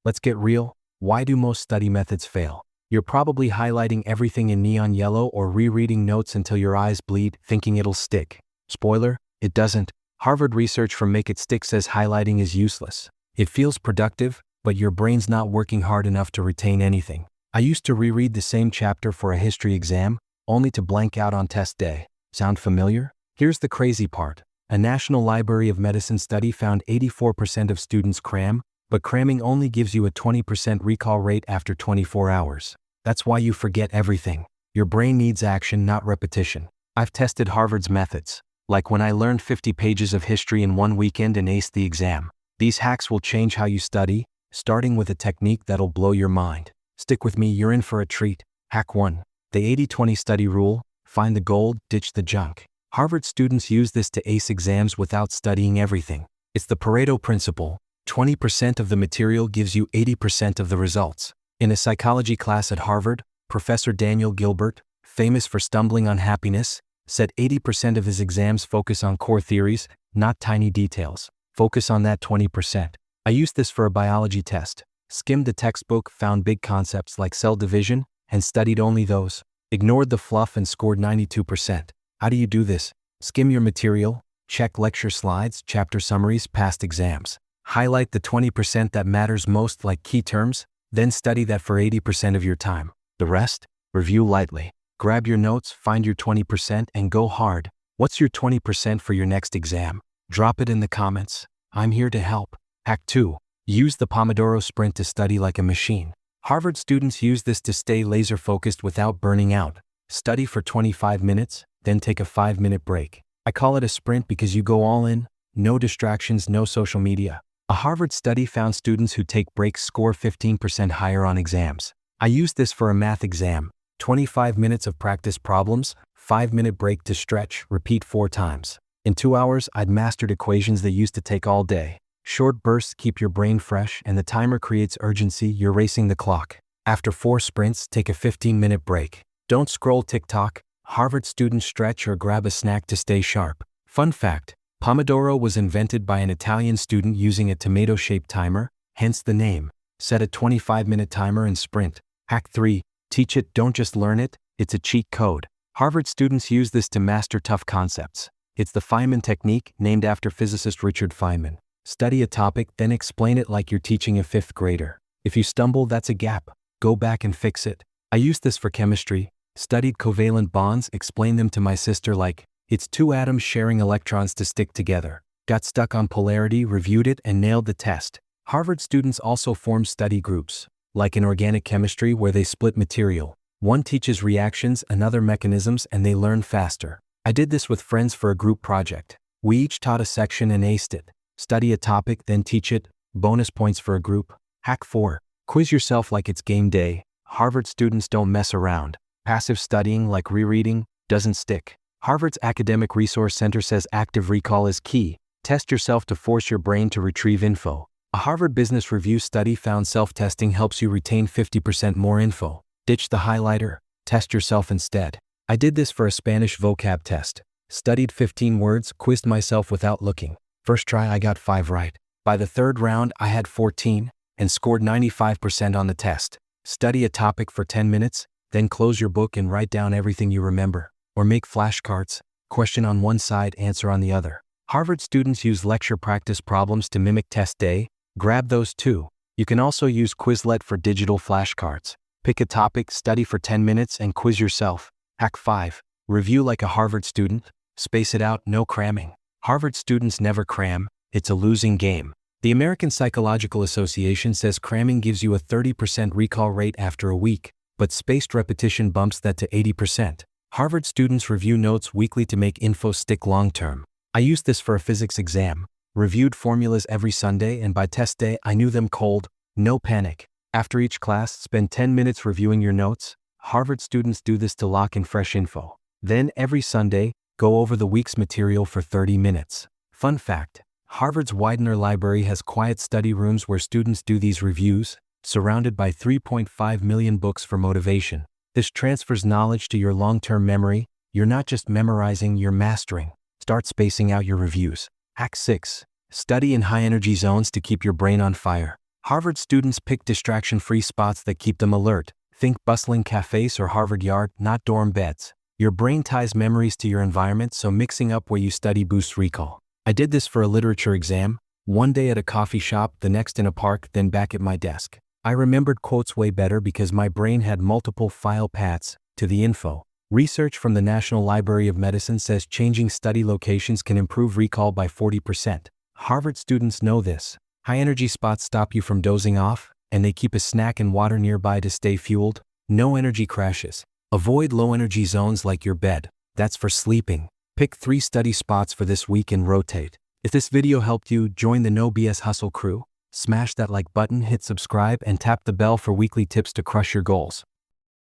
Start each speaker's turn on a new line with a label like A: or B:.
A: Let's get real. Why do most study methods fail? You're probably highlighting everything in neon yellow or rereading notes until your eyes bleed, thinking it'll stick. Spoiler, it doesn't. Harvard research from Make It Stick says highlighting is useless. It feels productive, but your brain's not working hard enough to retain anything. I used to reread the same chapter for a history exam, only to blank out on test day. Sound familiar? Here's the crazy part. A National Library of Medicine study found 84% of students cram, but cramming only gives you a 20% recall rate after 24 hours. That's why you forget everything. Your brain needs action, not repetition. I've tested Harvard's methods, like when I learned 50 pages of history in one weekend and aced the exam. These hacks will change how you study, starting with a technique that'll blow your mind. Stick with me, you're in for a treat. Hack 1. The 80-20 study rule: find the gold, ditch the junk. Harvard students use this to ace exams without studying everything. It's the Pareto principle. 20% of the material gives you 80% of the results. In a psychology class at Harvard, Professor Daniel Gilbert, famous for stumbling on happiness, said 80% of his exams focus on core theories, not tiny details. Focus on that 20%. I used this for a biology test. Skimmed the textbook, found big concepts like cell division, and studied only those. Ignored the fluff and scored 92%. How do you do this? Skim your material, check lecture slides, chapter summaries, past exams. Highlight the 20% that matters most, like key terms, then study that for 80% of your time. The rest? Review lightly. Grab your notes, find your 20%, and go hard. What's your 20% for your next exam? Drop it in the comments. I'm here to help. Hack 2. Use the Pomodoro sprint to study like a machine. Harvard students use this to stay laser-focused without burning out. Study for 25 minutes, then take a 5-minute break. I call it a sprint because you go all in, no distractions, no social media. A Harvard study found students who take breaks score 15% higher on exams. I used this for a math exam. 25 minutes of practice problems, 5-minute break to stretch, repeat 4 times. In 2 hours, I'd mastered equations that used to take all day. Short bursts keep your brain fresh, and the timer creates urgency. You're racing the clock. After 4 sprints, take a 15-minute break. Don't scroll TikTok. Harvard students stretch or grab a snack to stay sharp. Fun fact: Pomodoro was invented by an Italian student using a tomato-shaped timer, hence the name. Set a 25-minute timer and sprint. Hack 3. Teach it, don't just learn it. It's a cheat code. Harvard students use this to master tough concepts. It's the Feynman technique, named after physicist Richard Feynman. Study a topic, then explain it like you're teaching a 5th grader. If you stumble, that's a gap. Go back and fix it. I used this for chemistry. Studied covalent bonds, explained them to my sister like, it's 2 atoms sharing electrons to stick together. Got stuck on polarity, reviewed it, and nailed the test. Harvard students also form study groups, like in organic chemistry where they split material. One teaches reactions, another mechanisms, and they learn faster. I did this with friends for a group project. We each taught a section and aced it. Study a topic, then teach it. Bonus points for a group. Hack 4. Quiz yourself like it's game day. Harvard students don't mess around. Passive studying, like rereading, doesn't stick. Harvard's Academic Resource Center says active recall is key. Test yourself to force your brain to retrieve info. A Harvard Business Review study found self-testing helps you retain 50% more info. Ditch the highlighter. Test yourself instead. I did this for a Spanish vocab test. Studied 15 words, quizzed myself without looking. First try I got 5 right. By the 3rd round I had 14, and scored 95% on the test. Study a topic for 10 minutes, then close your book and write down everything you remember. Or make flashcards, question on one side, answer on the other. Harvard students use lecture practice problems to mimic test day. Grab those too. You can also use Quizlet for digital flashcards. Pick a topic, study for 10 minutes, and quiz yourself. Hack 5. Review like a Harvard student. Space it out, no cramming. Harvard students never cram. It's a losing game. The American Psychological Association says cramming gives you a 30% recall rate after a week, but spaced repetition bumps that to 80%. Harvard students review notes weekly to make info stick long-term. I used this for a physics exam. Reviewed formulas every Sunday, and by test day I knew them cold. No panic. After each class, spend 10 minutes reviewing your notes. Harvard students do this to lock in fresh info. Then, every Sunday, go over the week's material for 30 minutes. Fun fact: Harvard's Widener Library has quiet study rooms where students do these reviews, surrounded by 3.5 million books for motivation. This transfers knowledge to your long-term memory. You're not just memorizing, you're mastering. Start spacing out your reviews. Hack 6. Study in high-energy zones to keep your brain on fire. Harvard students pick distraction-free spots that keep them alert. Think bustling cafes or Harvard Yard, not dorm beds. Your brain ties memories to your environment, so mixing up where you study boosts recall. I did this for a literature exam, one day at a coffee shop, the next in a park, then back at my desk. I remembered quotes way better because my brain had multiple file paths to the info. Research from the National Library of Medicine says changing study locations can improve recall by 40%. Harvard students know this. High-energy spots stop you from dozing off, and they keep a snack and water nearby to stay fueled. No energy crashes. Avoid low-energy zones like your bed. That's for sleeping. Pick 3 study spots for this week and rotate. If this video helped you, join the No BS Hustle crew. Smash that like button, hit subscribe, and tap the bell for weekly tips to crush your goals.